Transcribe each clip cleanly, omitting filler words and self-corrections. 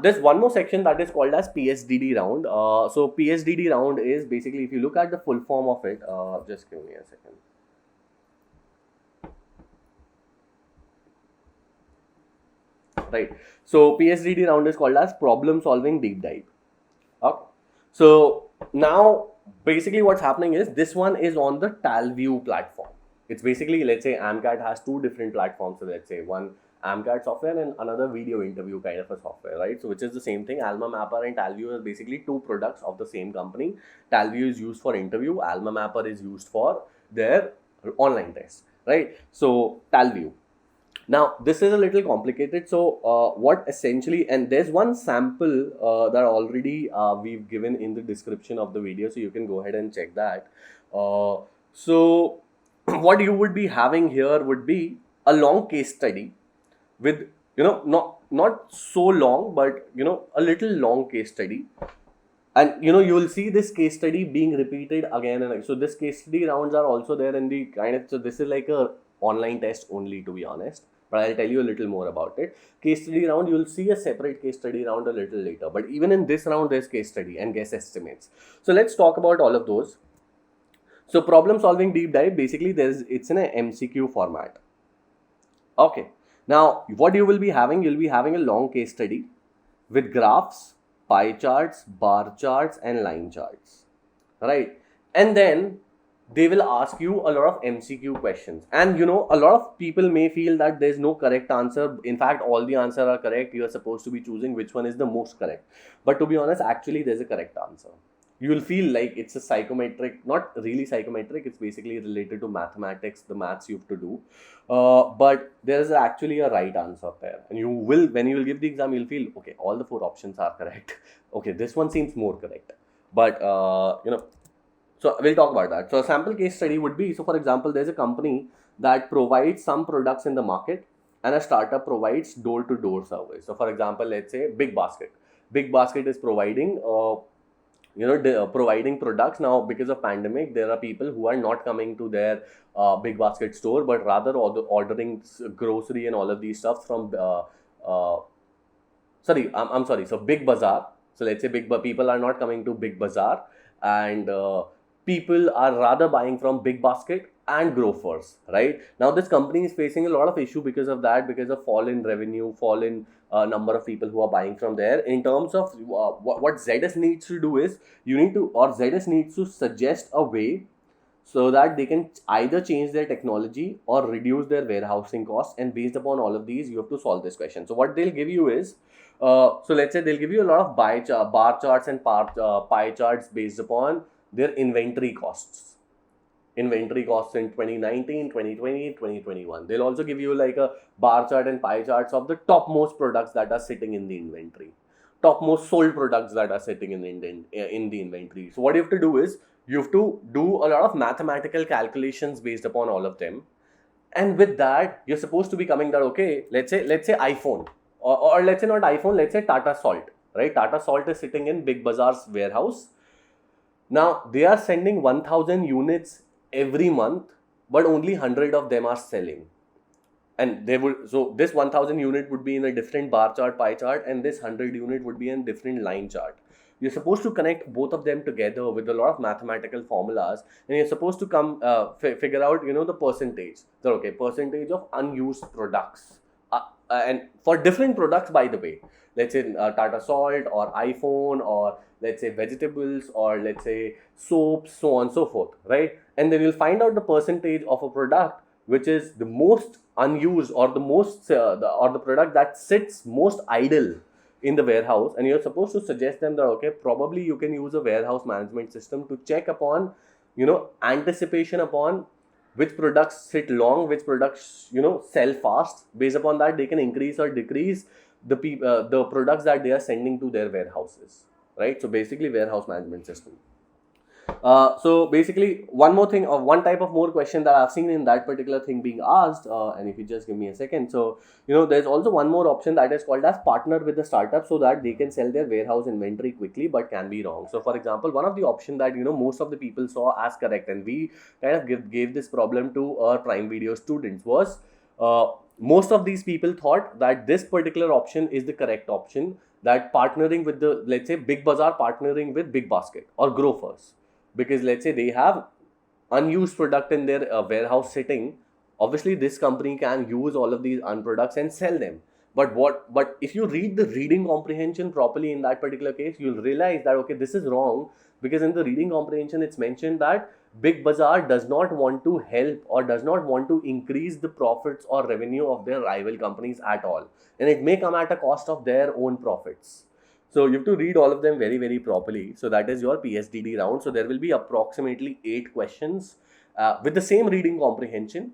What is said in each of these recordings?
there's one more section that is called as PSDD round. So PSDD round is basically, if you look at the full form of it, just give me a second. Right. So PSDD round is called as problem solving deep dive. Okay. So now basically what's happening is this one is on the TalView platform. It's basically, let's say AMCAT has two different platforms. So let's say one AMCAT software and another video interview kind of a software, right? So which is the same thing. Alma Mapper and TalView are basically two products of the same company. TalView is used for interview. Alma Mapper is used for their online test, right? So TalView. Now, this is a little complicated. So, what essentially, and there's one sample that already we've given in the description of the video, so you can go ahead and check that. So, what you would be having here would be a long case study with, not so long, but, a little long case study. And, you will see this case study being repeated again and again. So, this case study rounds are also there in the kind of, so this is like a online test only, to be honest. But I'll tell you a little more about it. Case study round, you'll see a separate case study round a little later. But even in this round, there's case study and guess estimates. So let's talk about all of those. So problem solving deep dive, basically it's in a MCQ format. Okay. Now, what you will be having, you'll be having a long case study with graphs, pie charts, bar charts, and line charts. Right. And then they will ask you a lot of MCQ questions. And a lot of people may feel that there's no correct answer. In fact, all the answers are correct. You are supposed to be choosing which one is the most correct. But to be honest, actually there's a correct answer. You will feel like it's a psychometric, not really psychometric, it's basically related to mathematics, the maths you have to do. But there is actually a right answer there. And when you will give the exam, you'll feel, okay, all the 4 options are correct. Okay, this one seems more correct. But, so we'll talk about that. So a sample case study would be, so for example, there's a company that provides some products in the market and a startup provides door-to-door service. So for example, let's say Big Basket. Big Basket is providing, providing products. Now, because of pandemic, there are people who are not coming to their Big Basket store, but rather ordering grocery and all of these stuff from, I'm sorry. So Big Bazaar. So let's say people are not coming to Big Bazaar and people are rather buying from Big Basket and Grofers, right? Now, this company is facing a lot of issue because of that, because of fall in revenue, fall in number of people who are buying from there. In terms of what ZS needs to do is, ZS needs to suggest a way so that they can either change their technology or reduce their warehousing costs. And based upon all of these, you have to solve this question. So what they'll give you is, so let's say they'll give you a lot of bar charts and pie charts based upon their inventory costs in 2019, 2020, 2021. They'll also give you like a bar chart and pie charts of the topmost products that are sitting in the inventory, topmost sold products that are sitting in the inventory. So what you have to do is, you have to do a lot of mathematical calculations based upon all of them. And with that, you're supposed to be coming that, okay, let's say iPhone, or let's say not iPhone, let's say Tata Salt, right? Tata Salt is sitting in Big Bazaar's warehouse. Now, they are sending 1,000 units every month, but only 100 of them are selling. And so this 1,000 unit would be in a different bar chart, pie chart, and this 100 unit would be in a different line chart. You're supposed to connect both of them together with a lot of mathematical formulas, and you're supposed to figure out, the percentage. So, okay, percentage of unused products. And for different products, by the way, let's say Tata Salt or iPhone, or let's say vegetables, or let's say soaps, so on and so forth, right? And then you'll find out the percentage of a product which is the most unused, or the product that sits most idle in the warehouse, and you're supposed to suggest them that, okay, probably you can use a warehouse management system to check upon, anticipation upon which products sit long, which products, sell fast. Based upon that, they can increase or decrease the products that they are sending to their warehouses, right? So basically, warehouse management system. So basically, one more thing, or one type of more question that I've seen in that particular thing being asked, and if you just give me a second. So, there's also one more option that is called as partner with the startup, so that they can sell their warehouse inventory quickly, but can be wrong. So for example, one of the option that, most of the people saw as correct, and we kind of gave this problem to our Prime Video students, was most of these people thought that this particular option is the correct option. that partnering with the, let's say, Big Bazaar partnering with Big Basket or Grofers, because let's say they have unused product in their warehouse sitting. Obviously this company can use all of these unproducts and sell them. But if you read the reading comprehension properly in that particular case, you'll realize that okay, this is wrong, because in the reading comprehension it's mentioned that Big Bazaar does not want to help or does not want to increase the profits or revenue of their rival companies at all, and it may come at a cost of their own profits. So you have to read all of them very, very properly. So that is your PSDD round. So there will be approximately 8 questions with the same reading comprehension.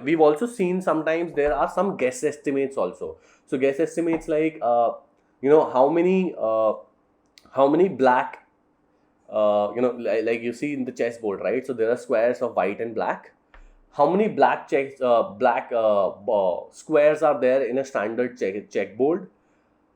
We've also seen sometimes there are some guess estimates also. So guess estimates like how many black like you see in the chessboard, right? So there are squares of white and black. How many black squares are there in a standard checkboard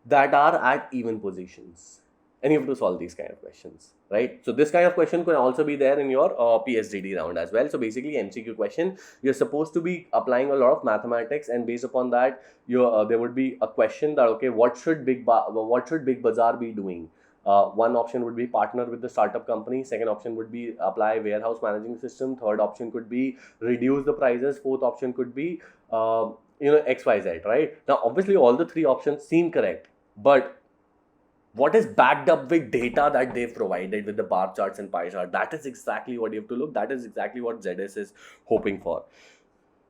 that are at even positions? And you have to solve these kind of questions, right? So this kind of question could also be there in your PSDD round as well. So basically MCQ question, you're supposed to be applying a lot of mathematics, and based upon that, there would be a question that okay, what should Big Bazaar be doing? One option would be partner with the startup company. Second option would be apply warehouse managing system. Third option could be reduce the prices. Fourth option could be XYZ, right? Now obviously all the 3 options seem correct, but what is backed up with data that they've provided with the bar charts and pie chart? That is exactly what you have to look. That is exactly what ZS is hoping for.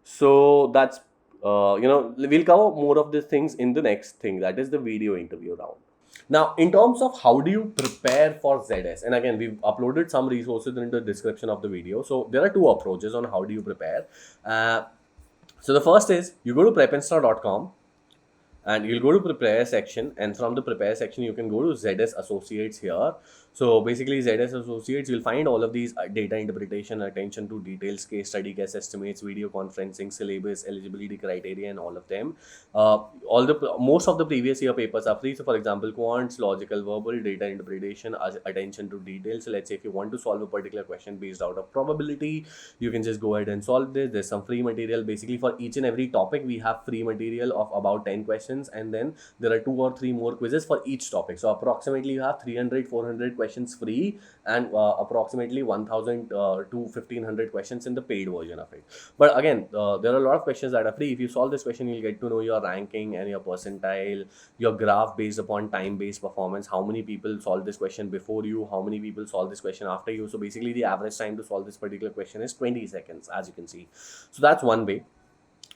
So that's we'll cover more of these things in the next thing, that is the video interview round. Now, in terms of how do you prepare for ZS, and again, we've uploaded some resources in the description of the video. So there are 2 approaches on how do you prepare. So the first is you go to PrepInsta.com and you'll go to prepare section, and from the prepare section you can go to ZS Associates here. So basically ZS Associates, you'll find all of these data interpretation, attention to details, case study, guess estimates, video conferencing, syllabus, eligibility criteria, and all of them. Most of the previous year papers are free. So for example, quants, logical, verbal, data interpretation, attention to details. So let's say if you want to solve a particular question based out of probability, you can just go ahead and solve this. There's some free material. Basically for each and every topic we have free material of about 10 questions, and then there are 2 or 3 more quizzes for each topic. So approximately you have 300-400 questions free, and approximately 1000 to 1500 questions in the paid version of it. But again, there are a lot of questions that are free. If you solve this question, you'll get to know your ranking and your percentile, your graph based upon time-based performance, how many people solved this question before you, how many people solved this question after you. So basically the average time to solve this particular question is 20 seconds, as you can see. So that's one way.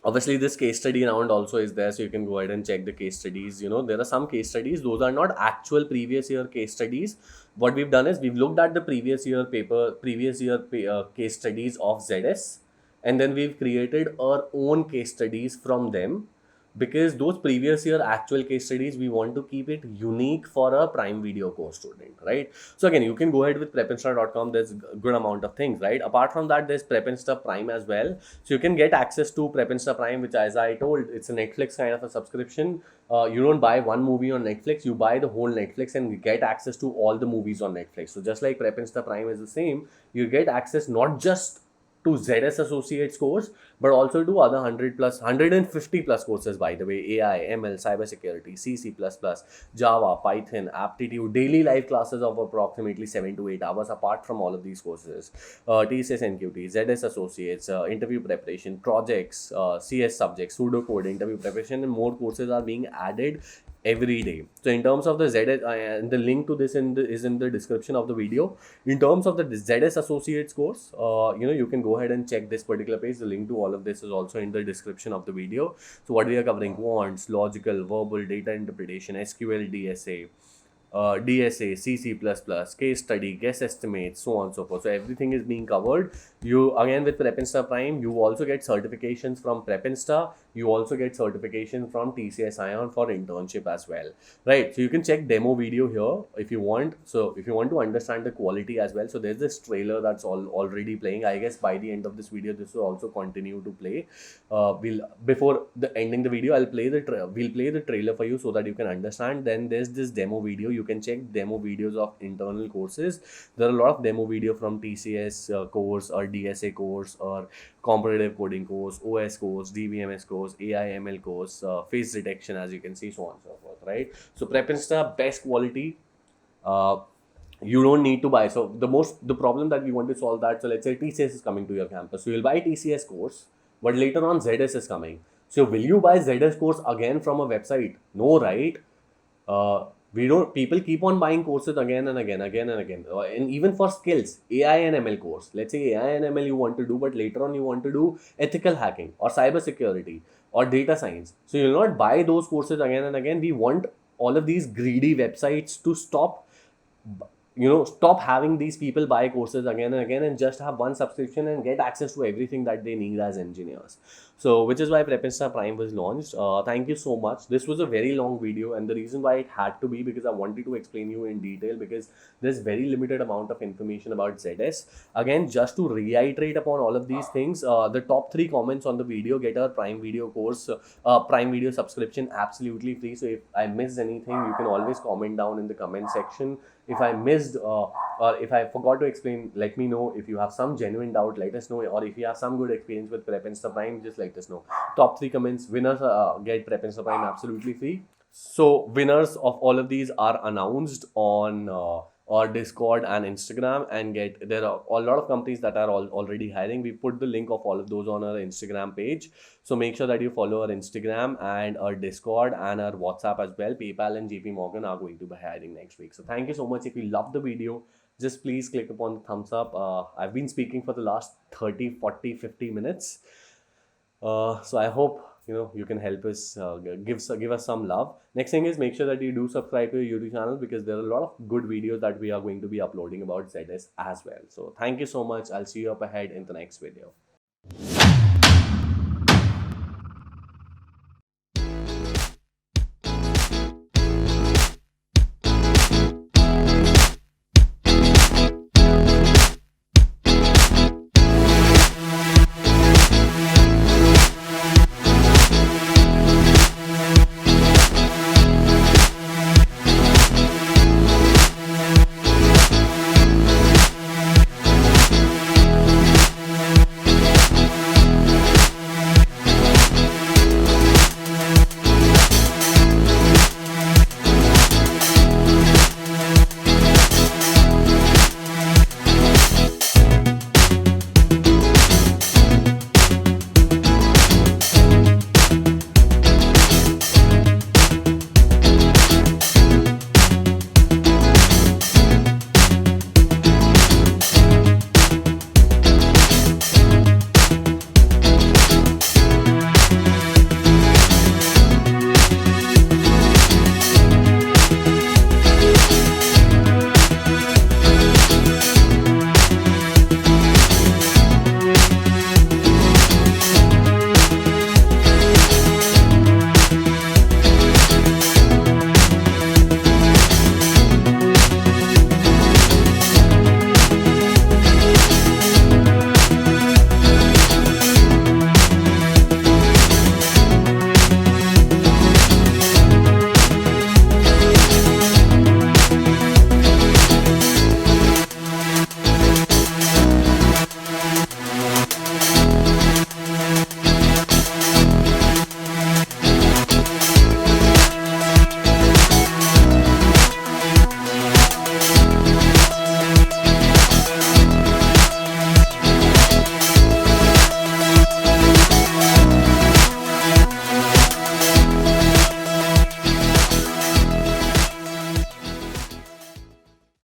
Obviously this case study round also is there, so you can go ahead and check the case studies. There are some case studies, those are not actual previous year case studies. What we've done is we've looked at the previous year case studies of ZS, and then we've created our own case studies from them, because those previous year actual case studies, we want to keep it unique for a Prime Video course student, right? So again, you can go ahead with PrepInsta.com. There's a good amount of things, right? Apart from that, there's PrepInsta Prime as well. So you can get access to PrepInsta Prime, which, as I told, it's a Netflix kind of a subscription. You don't buy one movie on Netflix, you buy the whole Netflix and get access to all the movies on Netflix. So just like PrepInsta Prime is the same, you get access not just to ZS Associates course, but also to other 150 plus courses, by the way: AI, ML, cybersecurity, C, C++, Java, Python, aptitude, daily live classes of approximately 7 to 8 hours apart from all of these courses, TCS NQT, ZS Associates, interview preparation, projects, CS subjects, pseudocode, interview preparation, and more courses are being added every day. So in terms of the ZS, and the link to this is in the description of the video. In terms of the ZS Associates course, you can go ahead and check this particular page. The link to all of this is also in the description of the video. So what we are covering: quants, logical, verbal, data interpretation, SQL, DSA, C++, case study, guess estimates, so on and so forth. So everything is being covered. You, again, with PrepInsta Prime, you also get certifications from PrepInsta. You also get certification from TCS Ion for internship as well, right? So you can check demo video here if you want. So if you want to understand the quality as well, so there's this trailer that's already playing. I guess by the end of this video, this will also continue to play. Before the ending the video, we'll play the trailer for you so that you can understand. Then there's this demo video. You can check demo videos of internal courses. There are a lot of demo video from TCS course or DSA course or competitive coding course, OS course, DBMS course, AI/ML course, face detection, as you can see, so on and so forth, right? So PrepInsta, best quality. Uh, you don't need to buy. So the problem that we want to solve that. So let's say TCS is coming to your campus. So you'll buy TCS course, but later on ZS is coming. So will you buy ZS course again from a website? No, right? We don't. People keep on buying courses again and again, again and again. And even for skills, AI and ML course. Let's say AI and ML you want to do, but later on you want to do ethical hacking or cyber security or data science. So you'll not buy those courses again and again. We want all of these greedy websites to stop, stop having these people buy courses again and again and just have one subscription and get access to everything that they need as engineers. So which is why PrepInsta Prime was launched. Thank you so much. This was a very long video, and the reason why it had to be because I wanted to explain you in detail, because there's very limited amount of information about ZS. Again, just to reiterate upon all of these things, the top 3 comments on the video get our Prime Video course, Prime Video subscription absolutely free. So if I missed anything, you can always comment down in the comment section. If I missed or if I forgot to explain, let me know. If you have some genuine doubt, let us know. Or if you have some good experience with PrepInsta Prime, just let us know. Top 3 comments, winners get PrepInsta Prime absolutely free. So winners of all of these are announced on our Discord and Instagram, and there are a lot of companies that are already hiring. We put the link of all of those on our Instagram page. So make sure that you follow our Instagram and our Discord and our WhatsApp as well. PayPal and JP Morgan are going to be hiring next week. So thank you so much. If you love the video, just please click upon the thumbs up. I've been speaking for the last 30, 40, 50 minutes. So I hope you can help us, give us some love. Next thing is, make sure that you do subscribe to your YouTube channel, because there are a lot of good videos that we are going to be uploading about ZS as well. So thank you so much. I'll see you up ahead in the next video.